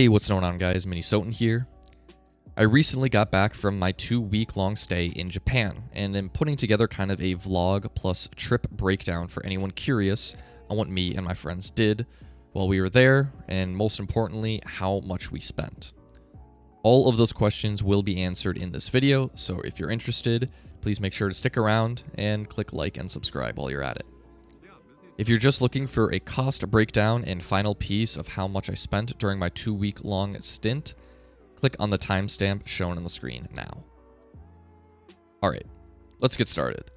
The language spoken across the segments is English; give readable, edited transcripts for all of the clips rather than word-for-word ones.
Hey, what's going on guys, Minnesota here. I recently got back from my 2-week-long stay in Japan, and am putting together kind of a vlog plus trip breakdown for anyone curious on what me and my friends did while we were there, and most importantly, how much we spent. All of those questions will be answered in this video, so if you're interested, please make sure to stick around and click like and subscribe while you're at it. If you're just looking for a cost breakdown and final piece of how much I spent during my 2-week-long stint, click on the timestamp shown on the screen now. Alright, let's get started.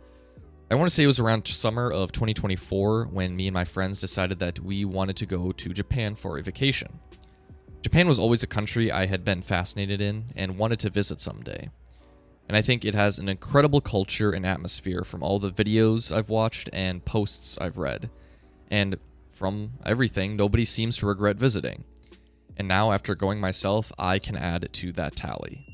I want to say it was around summer of 2024 when me and my friends decided that we wanted to go to Japan for a vacation. Japan was always a country I had been fascinated in and wanted to visit someday. And I think it has an incredible culture and atmosphere from all the videos I've watched and posts I've read. And from everything, nobody seems to regret visiting. And now, after going myself, I can add to that tally.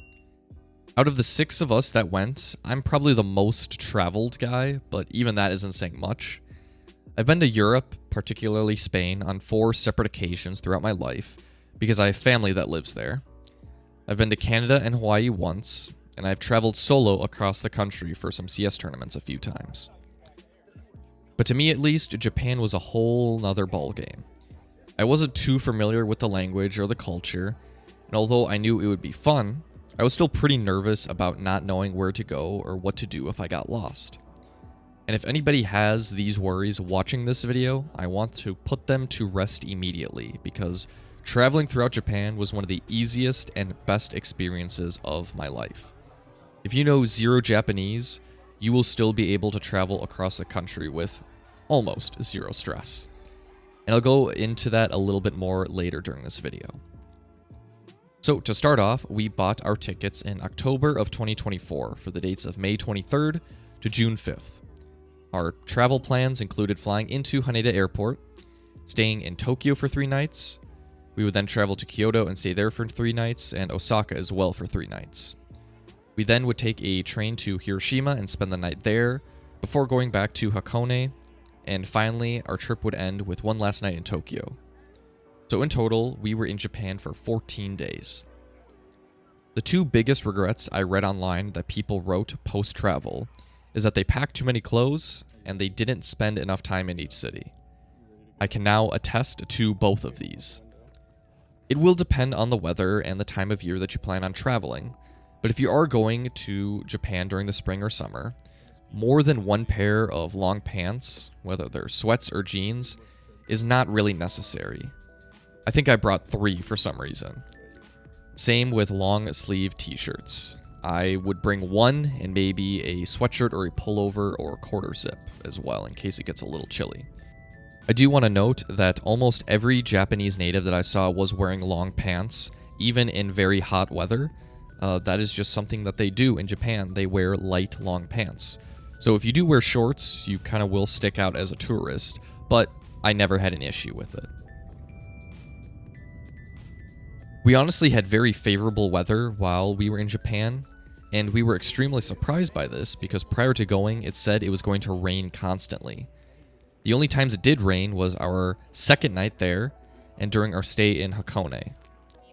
Out of the 6 of us that went, I'm probably the most traveled guy, but even that isn't saying much. I've been to Europe, particularly Spain, on 4 separate occasions throughout my life, because I have family that lives there. I've been to Canada and Hawaii once, and I've traveled solo across the country for some CS tournaments a few times. But to me at least, Japan was a whole nother ballgame. I wasn't too familiar with the language or the culture, and although I knew it would be fun, I was still pretty nervous about not knowing where to go or what to do if I got lost. And if anybody has these worries watching this video, I want to put them to rest immediately, because traveling throughout Japan was one of the easiest and best experiences of my life. If you know zero Japanese, you will still be able to travel across the country with almost zero stress. And I'll go into that a little bit more later during this video. So to start off, we bought our tickets in October of 2024 for the dates of May 23rd to June 5th. Our travel plans included flying into Haneda Airport, staying in Tokyo for 3 nights. We would then travel to Kyoto and stay there for 3 nights, and Osaka as well for 3 nights. We then would take a train to Hiroshima and spend the night there, before going back to Hakone, and finally, our trip would end with one last night in Tokyo. So in total, we were in Japan for 14 days. The 2 biggest regrets I read online that people wrote post-travel is that they packed too many clothes, and they didn't spend enough time in each city. I can now attest to both of these. It will depend on the weather and the time of year that you plan on traveling, but if you are going to Japan during the spring or summer, more than 1 pair of long pants, whether they're sweats or jeans, is not really necessary. I think I brought 3 for some reason. Same with long sleeve t-shirts. I would bring 1 and maybe a sweatshirt or a pullover or quarter zip as well in case it gets a little chilly. I do want to note that almost every Japanese native that I saw was wearing long pants, even in very hot weather. That is just something that they do in Japan. They wear light, long pants. So if you do wear shorts, you kind of will stick out as a tourist, but I never had an issue with it. We honestly had very favorable weather while we were in Japan, and we were extremely surprised by this because prior to going, it said it was going to rain constantly. The only times it did rain was our 2nd night there and during our stay in Hakone.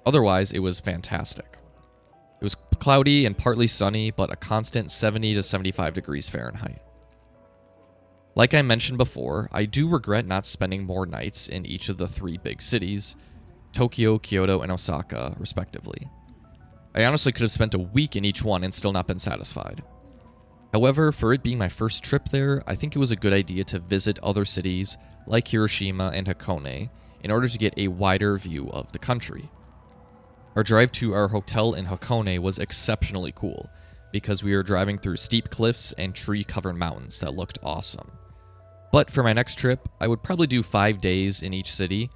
Otherwise, it was fantastic. It was cloudy and partly sunny, but a constant 70 to 75 degrees Fahrenheit. Like I mentioned before, I do regret not spending more nights in each of the 3 big cities, Tokyo, Kyoto, and Osaka, respectively. I honestly could have spent a week in each one and still not been satisfied. However, for it being my first trip there, I think it was a good idea to visit other cities like Hiroshima and Hakone in order to get a wider view of the country. Our drive to our hotel in Hakone was exceptionally cool, because we were driving through steep cliffs and tree-covered mountains that looked awesome. But for my next trip, I would probably do 5 days in each city,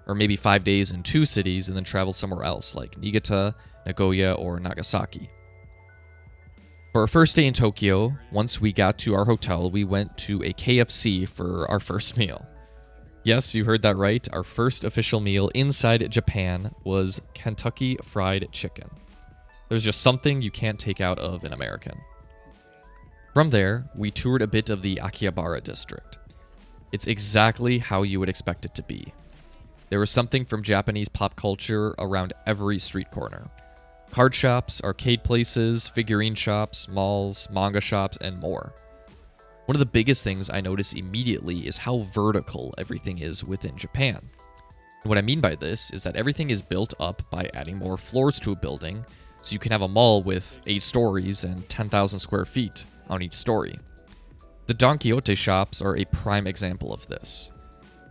or maybe 5 days in 2 cities and then travel somewhere else like Niigata, Nagoya, or Nagasaki. For our first day in Tokyo, once we got to our hotel, we went to a KFC for our first meal. Yes, you heard that right. Our first official meal inside Japan was Kentucky Fried Chicken. There's just something you can't take out of an American. From there, we toured a bit of the Akihabara district. It's exactly how you would expect it to be. There was something from Japanese pop culture around every street corner. Card shops, arcade places, figurine shops, malls, manga shops, and more. One of the biggest things I notice immediately is how vertical everything is within Japan. And what I mean by this is that everything is built up by adding more floors to a building, so you can have a mall with 8 stories and 10,000 square feet on each story. The Don Quixote shops are a prime example of this.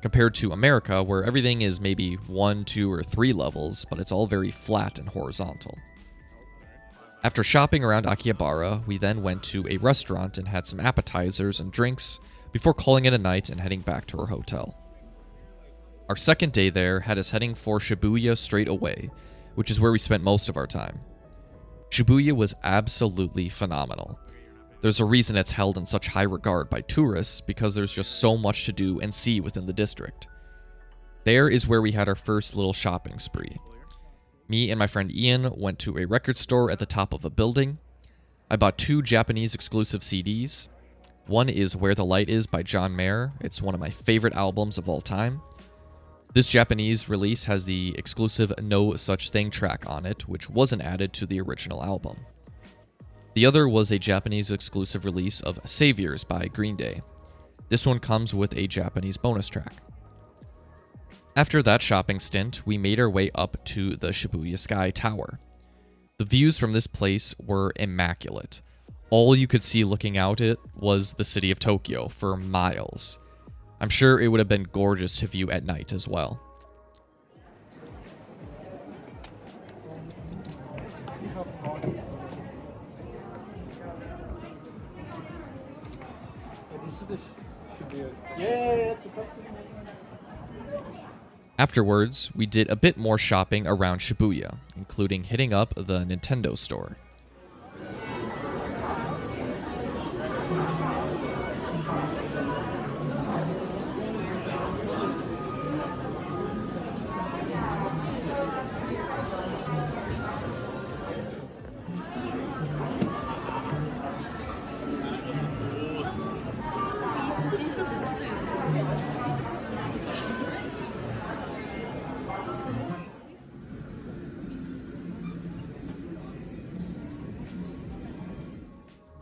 Compared to America, where everything is maybe 1, 2, or 3 levels, but it's all very flat and horizontal. After shopping around Akihabara, we then went to a restaurant and had some appetizers and drinks before calling it a night and heading back to our hotel. Our second day there had us heading for Shibuya straight away, which is where we spent most of our time. Shibuya was absolutely phenomenal. There's a reason it's held in such high regard by tourists because there's just so much to do and see within the district. There is where we had our first little shopping spree. Me and my friend Ian went to a record store at the top of a building. I bought 2 Japanese exclusive CDs. One is Where the Light Is by John Mayer. It's one of my favorite albums of all time. This Japanese release has the exclusive No Such Thing track on it, which wasn't added to the original album. The other was a Japanese exclusive release of Saviors by Green Day. This one comes with a Japanese bonus track. After that shopping stint, we made our way up to the Shibuya Sky Tower. The views from this place were immaculate. All you could see looking out it was the city of Tokyo for miles. I'm sure it would have been gorgeous to view at night as well. Afterwards, we did a bit more shopping around Shibuya, including hitting up the Nintendo store.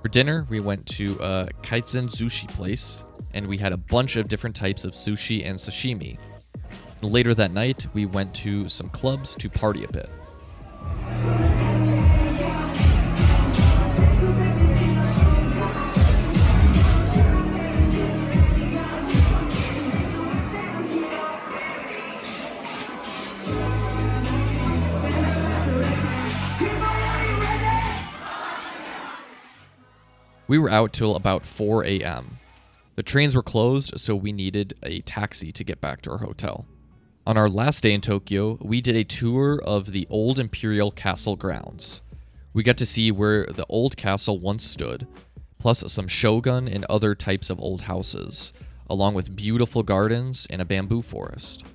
For dinner, we went to a Kaizen sushi place, and we had a bunch of different types of sushi and sashimi. Later that night, we went to some clubs to party a bit. We were out till about 4 a.m. The trains were closed, so we needed a taxi to get back to our hotel. On our last day in Tokyo, we did a tour of the old Imperial Castle grounds. We got to see where the old castle once stood, plus some shogun and other types of old houses, along with beautiful gardens and a bamboo forest.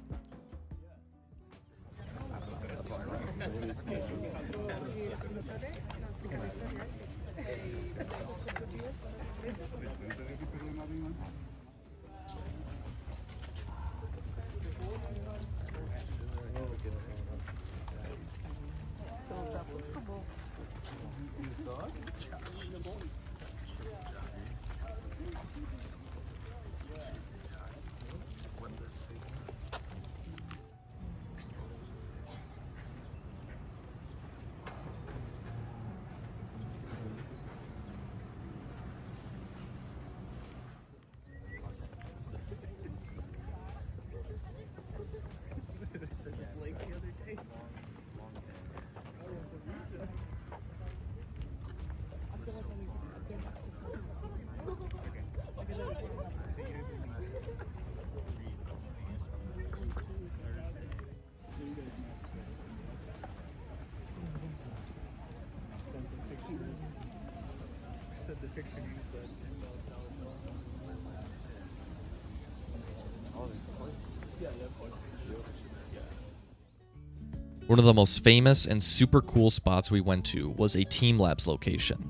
One of the most famous and super cool spots we went to was a Team Labs location.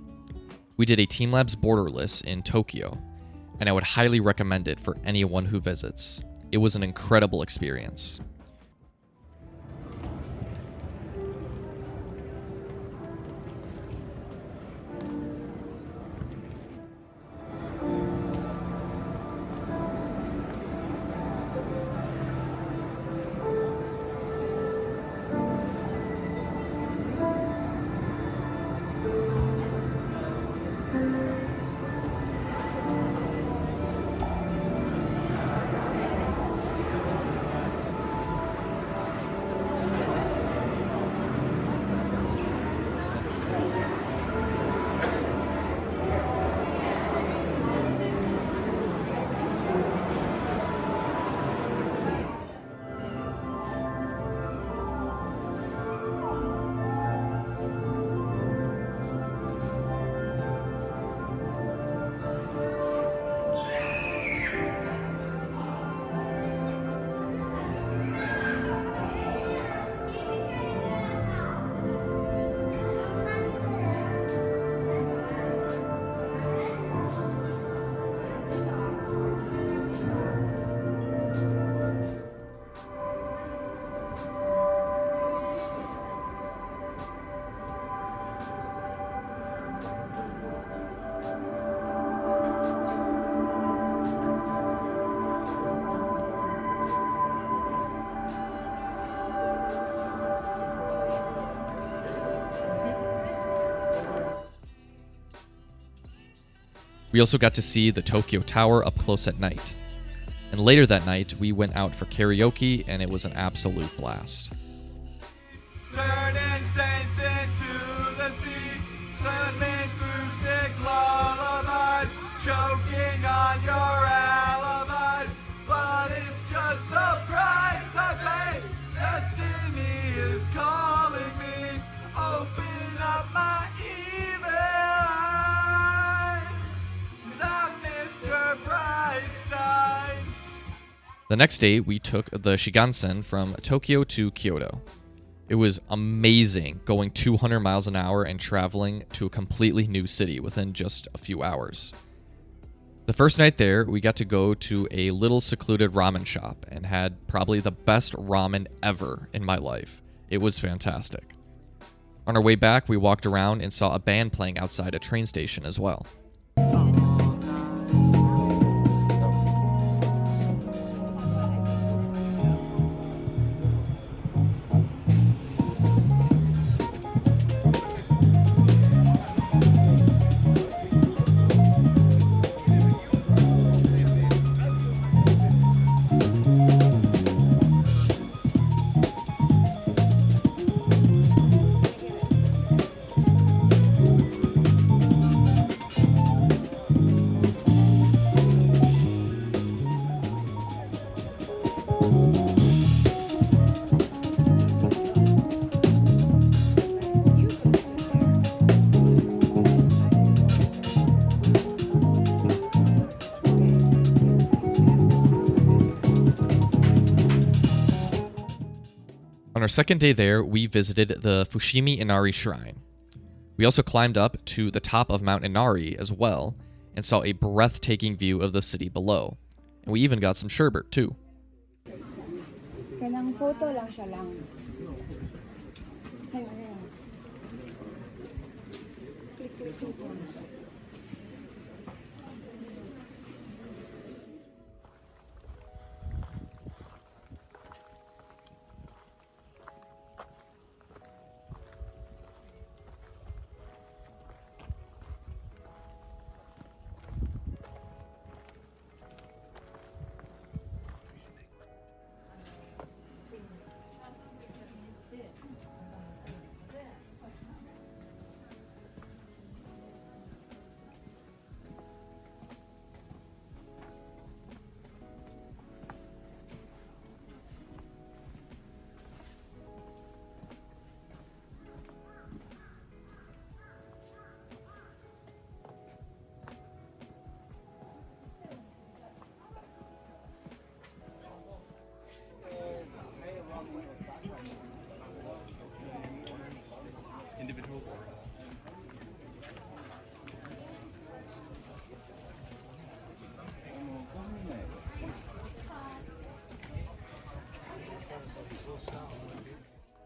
We did a Team Labs borderless in Tokyo, and I would highly recommend it for anyone who visits. It was an incredible experience. We also got to see the Tokyo Tower up close at night. And later that night, we went out for karaoke, and it was an absolute blast. Turning saints into the sea, swimming through sick lullabies, choking on your alibis, but it's just the price I pay. Destiny is calling me, open up my evil eye, 'cause I'm Mr. Brightside. The next day, we took the Shinkansen from Tokyo to Kyoto. It was amazing going 200 miles an hour and traveling to a completely new city within just a few hours. The first night there, we got to go to a little secluded ramen shop and had probably the best ramen ever in my life. It was fantastic. On our way back, we walked around and saw a band playing outside a train station as well. On our second day there, we visited the Fushimi Inari Shrine. We also climbed up to the top of Mount Inari as well, and saw a breathtaking view of the city below. And we even got some sherbet too. Kanang photo lang siya lang.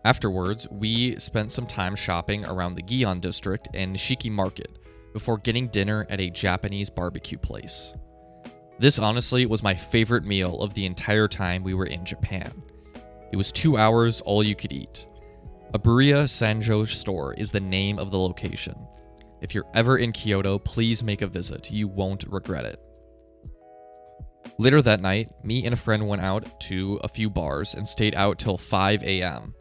Afterwards, we spent some time shopping around the Gion district and Nishiki Market before getting dinner at a Japanese barbecue place. This honestly was my favorite meal of the entire time we were in Japan. It was 2 hours all you could eat. Aburia Sanjo store is the name of the location. If you're ever in Kyoto, please make a visit. You won't regret it. Later that night, me and a friend went out to a few bars and stayed out till 5 a.m.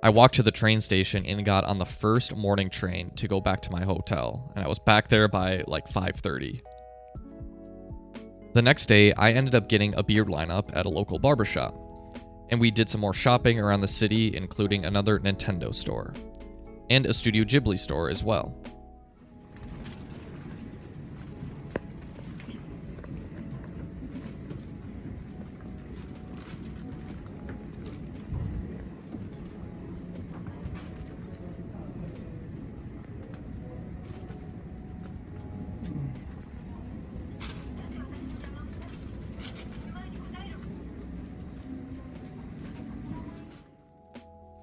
I walked to the train station and got on the first morning train to go back to my hotel, and I was back there by like 5:30. The next day, I ended up getting a beard lineup at a local barbershop, and we did some more shopping around the city, including another Nintendo store, and a Studio Ghibli store as well.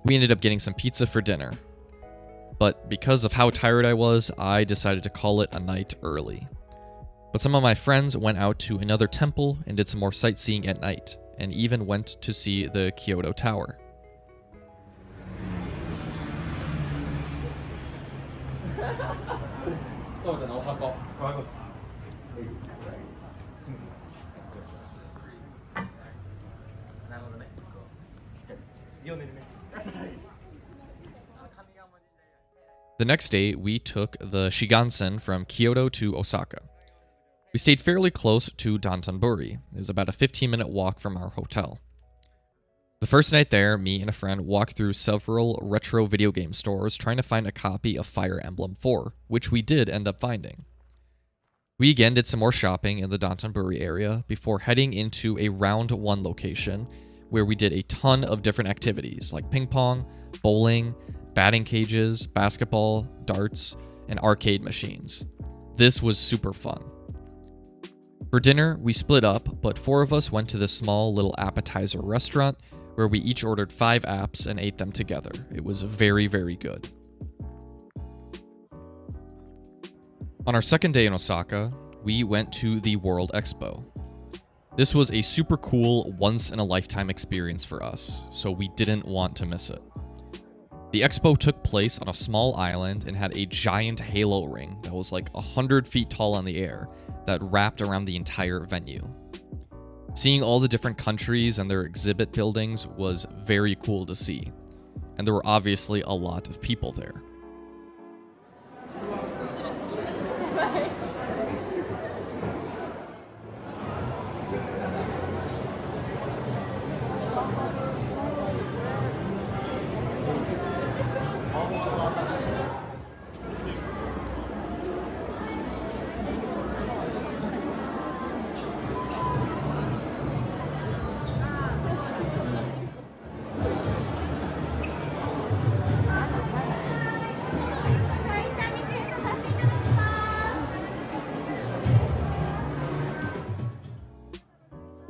We ended up getting some pizza for dinner. But because of how tired I was, I decided to call it a night early. But some of my friends went out to another temple and did some more sightseeing at night, and even went to see the Kyoto Tower. The next day, we took the Shinkansen from Kyoto to Osaka. We stayed fairly close to Dotonbori. It was about a 15-minute walk from our hotel. The first night there, me and a friend walked through several retro video game stores trying to find a copy of Fire Emblem 4, which we did end up finding. We again did some more shopping in the Dotonbori area before heading into a round 1 location where we did a ton of different activities like ping pong, bowling, batting cages, basketball, darts, and arcade machines. This was super fun. For dinner, we split up, but 4 of us went to this small little appetizer restaurant where we each ordered 5 apps and ate them together. It was very, very good. On our second day in Osaka, we went to the World Expo. This was a super cool, once-in-a-lifetime experience for us, so we didn't want to miss it. The expo took place on a small island and had a giant halo ring that was like 100 feet tall in the air that wrapped around the entire venue. Seeing all the different countries and their exhibit buildings was very cool to see, and there were obviously a lot of people there.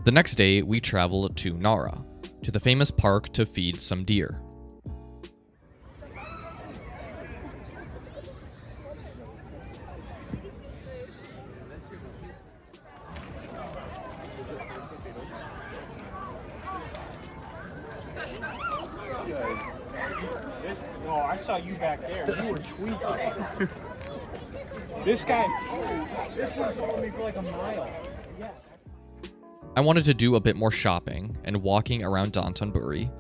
The next day, we traveled to Nara, to the famous park to feed some deer. Oh, I saw you back there. You were tweaking. This one followed me for like a mile. Yeah. I wanted to do a bit more shopping and walking around Dotonbori,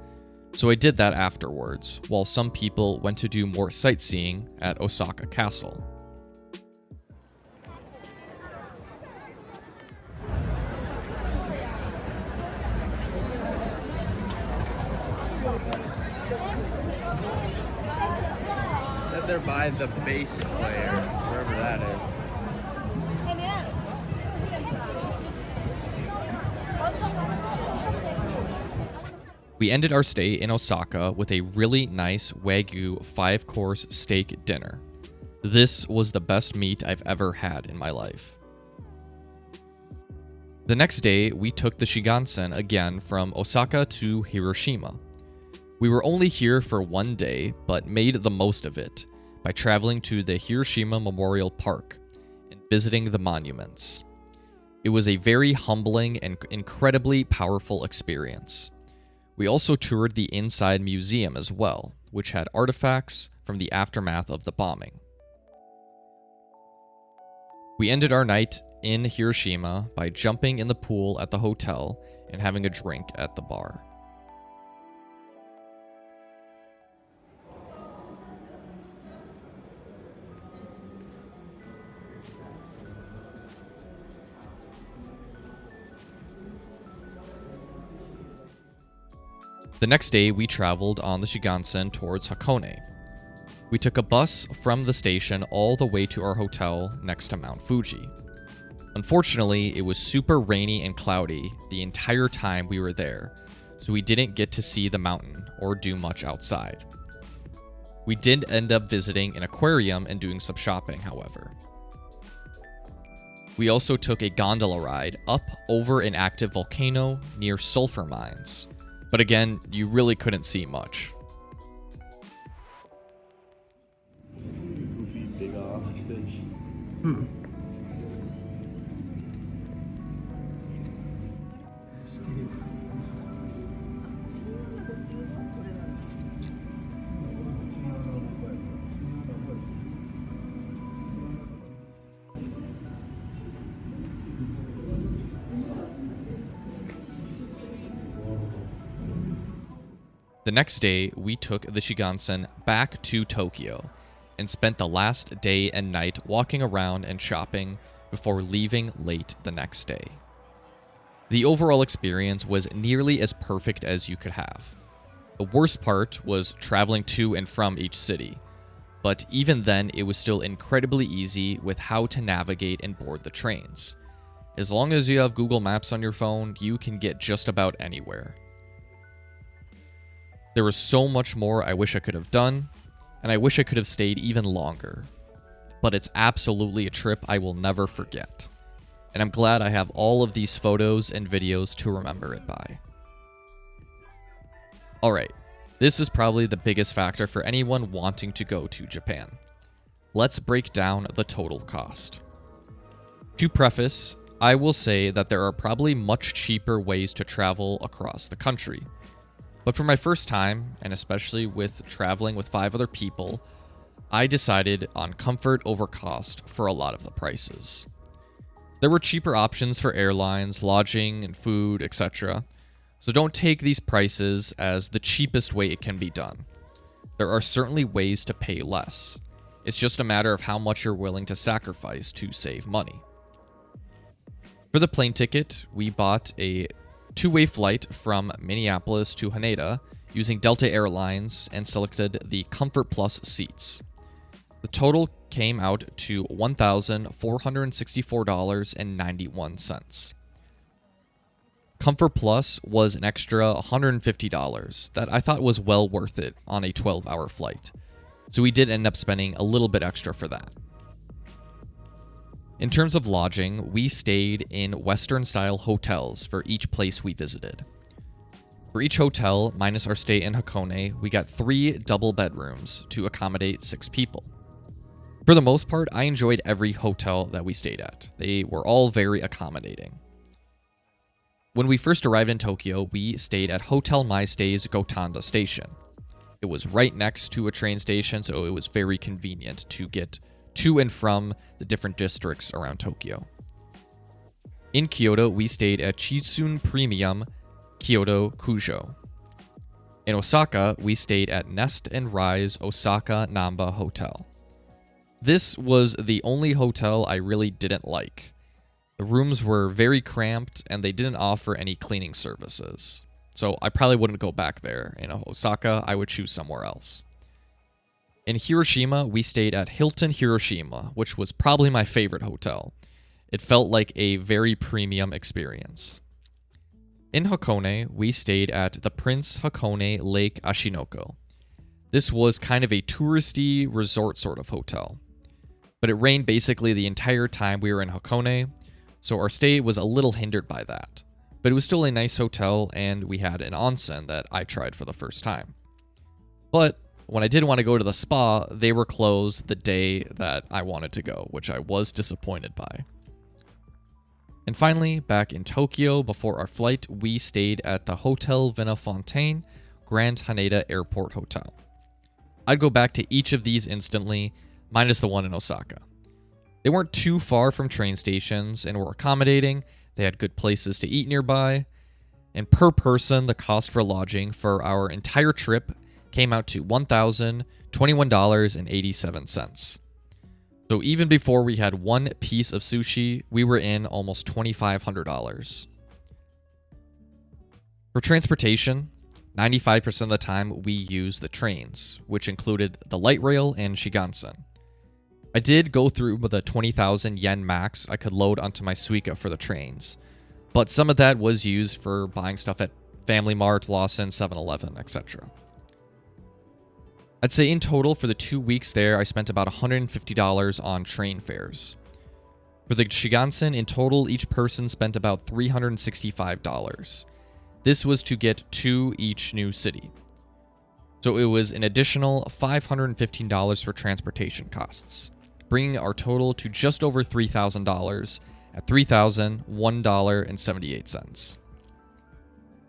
so I did that afterwards, while some people went to do more sightseeing at Osaka Castle. Said they're by the bass player, wherever that is. We ended our stay in Osaka with a really nice Wagyu 5-course steak dinner. This was the best meat I've ever had in my life. The next day, we took the Shinkansen again from Osaka to Hiroshima. We were only here for 1 day, but made the most of it by traveling to the Hiroshima Memorial Park and visiting the monuments. It was a very humbling and incredibly powerful experience. We also toured the inside museum as well, which had artifacts from the aftermath of the bombing. We ended our night in Hiroshima by jumping in the pool at the hotel and having a drink at the bar. The next day, we traveled on the Shinkansen towards Hakone. We took a bus from the station all the way to our hotel next to Mount Fuji. Unfortunately, it was super rainy and cloudy the entire time we were there, so we didn't get to see the mountain or do much outside. We did end up visiting an aquarium and doing some shopping, however. We also took a gondola ride up over an active volcano near sulfur mines. But again, you really couldn't see much. Goofy, big off fish. The next day, we took the Shinkansen back to Tokyo and spent the last day and night walking around and shopping before leaving late the next day. The overall experience was nearly as perfect as you could have. The worst part was traveling to and from each city, but even then it was still incredibly easy with how to navigate and board the trains. As long as you have Google Maps on your phone, you can get just about anywhere. There was so much more I wish I could have done, and I wish I could have stayed even longer. But it's absolutely a trip I will never forget. And I'm glad I have all of these photos and videos to remember it by. Alright, this is probably the biggest factor for anyone wanting to go to Japan. Let's break down the total cost. To preface, I will say that there are probably much cheaper ways to travel across the country. But for my first time, and especially with traveling with 5 other people, I decided on comfort over cost for a lot of the prices. There were cheaper options for airlines, lodging, and food, etc. So don't take these prices as the cheapest way it can be done. There are certainly ways to pay less. It's just a matter of how much you're willing to sacrifice to save money. For the plane ticket, we bought a 2-way flight from Minneapolis to Haneda using Delta Airlines and selected the Comfort Plus seats. The total came out to $1,464.91. Comfort Plus was an extra $150 that I thought was well worth it on a 12-hour flight, so we did end up spending a little bit extra for that. In terms of lodging, we stayed in Western-style hotels for each place we visited. For each hotel, minus our stay in Hakone, we got 3 double bedrooms to accommodate 6 people. For the most part, I enjoyed every hotel that we stayed at. They were all very accommodating. When we first arrived in Tokyo, we stayed at Hotel My Stay's Gotanda Station. It was right next to a train station, so it was very convenient to get to and from the different districts around Tokyo. In Kyoto, we stayed at Chisun Premium Kyoto Kujo. In Osaka, we stayed at Nest and Rise Osaka Namba Hotel. This was the only hotel I really didn't like. The rooms were very cramped and they didn't offer any cleaning services. So I probably wouldn't go back there. In Osaka, I would choose somewhere else. In Hiroshima, we stayed at Hilton Hiroshima, which was probably my favorite hotel. It felt like a very premium experience. In Hakone, we stayed at the Prince Hakone Lake Ashinoko. This was kind of a touristy resort sort of hotel. But it rained basically the entire time we were in Hakone, so our stay was a little hindered by that. But it was still a nice hotel, and we had an onsen that I tried for the first time. But when I did want to go to the spa, they were closed the day that I wanted to go, which I was disappointed by. And finally, back in Tokyo, before our flight, we stayed at the Hotel Vinafontaine Grand Haneda Airport Hotel. I'd go back to each of these instantly, minus the one in Osaka. They weren't too far from train stations and were accommodating. They had good places to eat nearby. And per person, the cost for lodging for our entire trip came out to $1,021.87. So even before we had one piece of sushi, we were in almost $2,500. For transportation, 95% of the time we used the trains, which included the light rail and Shinkansen. I did go through the 20,000 yen max I could load onto my Suica for the trains, but some of that was used for buying stuff at Family Mart, Lawson, 7-Eleven, etc. I'd say in total for the 2 weeks there, I spent about $150 on train fares. For the Shinkansen, in total, each person spent about $365. This was to get to each new city. So it was an additional $515 for transportation costs, bringing our total to just over $3,000 at $3,001.78.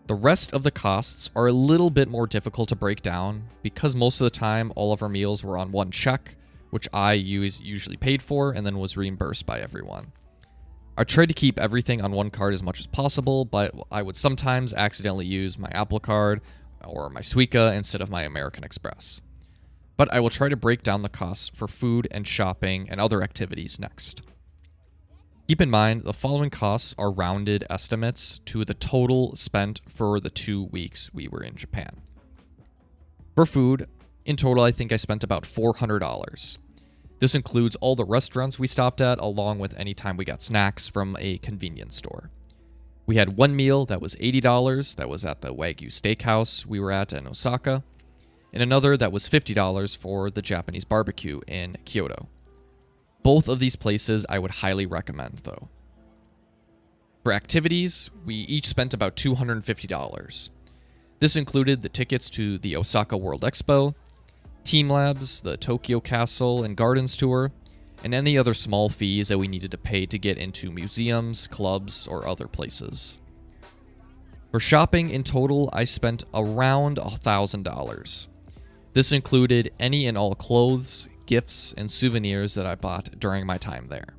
The rest of the costs are a little bit more difficult to break down because most of the time all of our meals were on one check, which I usually paid for and then was reimbursed by everyone. I tried to keep everything on one card as much as possible, but I would sometimes accidentally use my Apple Card or my Suica instead of my American Express. But I will try to break down the costs for food and shopping and other activities next. Keep in mind, the following costs are rounded estimates to the total spent for the 2 weeks we were in Japan. For food, in total, I think I spent about $400. This includes all the restaurants we stopped at, along with any time we got snacks from a convenience store. We had one meal that was $80, that was at the Wagyu Steakhouse we were at in Osaka, and another that was $50 for the Japanese barbecue in Kyoto. Both of these places I would highly recommend, though. For activities, we each spent about $250. This included the tickets to the Osaka World Expo, Team Labs, the Tokyo Castle and Gardens tour, and any other small fees that we needed to pay to get into museums, clubs, or other places. For shopping in total, I spent around $1,000. This included any and all clothes, gifts, and souvenirs that I bought during my time there.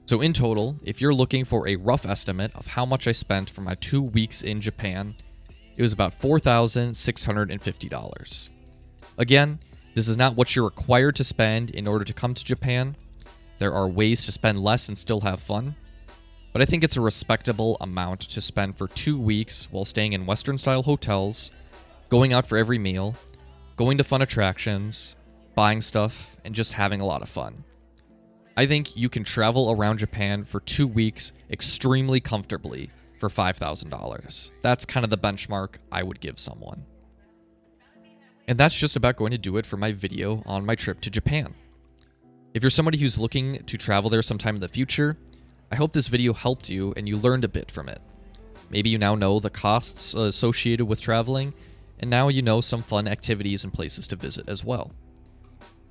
So in total, if you're looking for a rough estimate of how much I spent for my 2 weeks in Japan, it was about $4,650. Again, this is not what you're required to spend in order to come to Japan. There are ways to spend less and still have fun, but I think it's a respectable amount to spend for 2 weeks while staying in Western-style hotels, going out for every meal, going to fun attractions, buying stuff, and just having a lot of fun. I think you can travel around Japan for 2 weeks extremely comfortably for $5,000. That's kind of the benchmark I would give someone. And that's just about going to do it for my video on my trip to Japan. If you're somebody who's looking to travel there sometime in the future, I hope this video helped you and you learned a bit from it. Maybe you now know the costs associated with traveling, and now you know some fun activities and places to visit as well.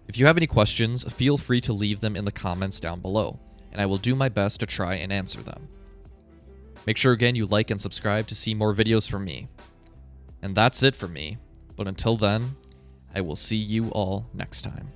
If you have any questions, feel free to leave them in the comments down below, and I will do my best to try and answer them. Make sure again you like and subscribe to see more videos from me. And that's it for me. But until then, I will see you all next time.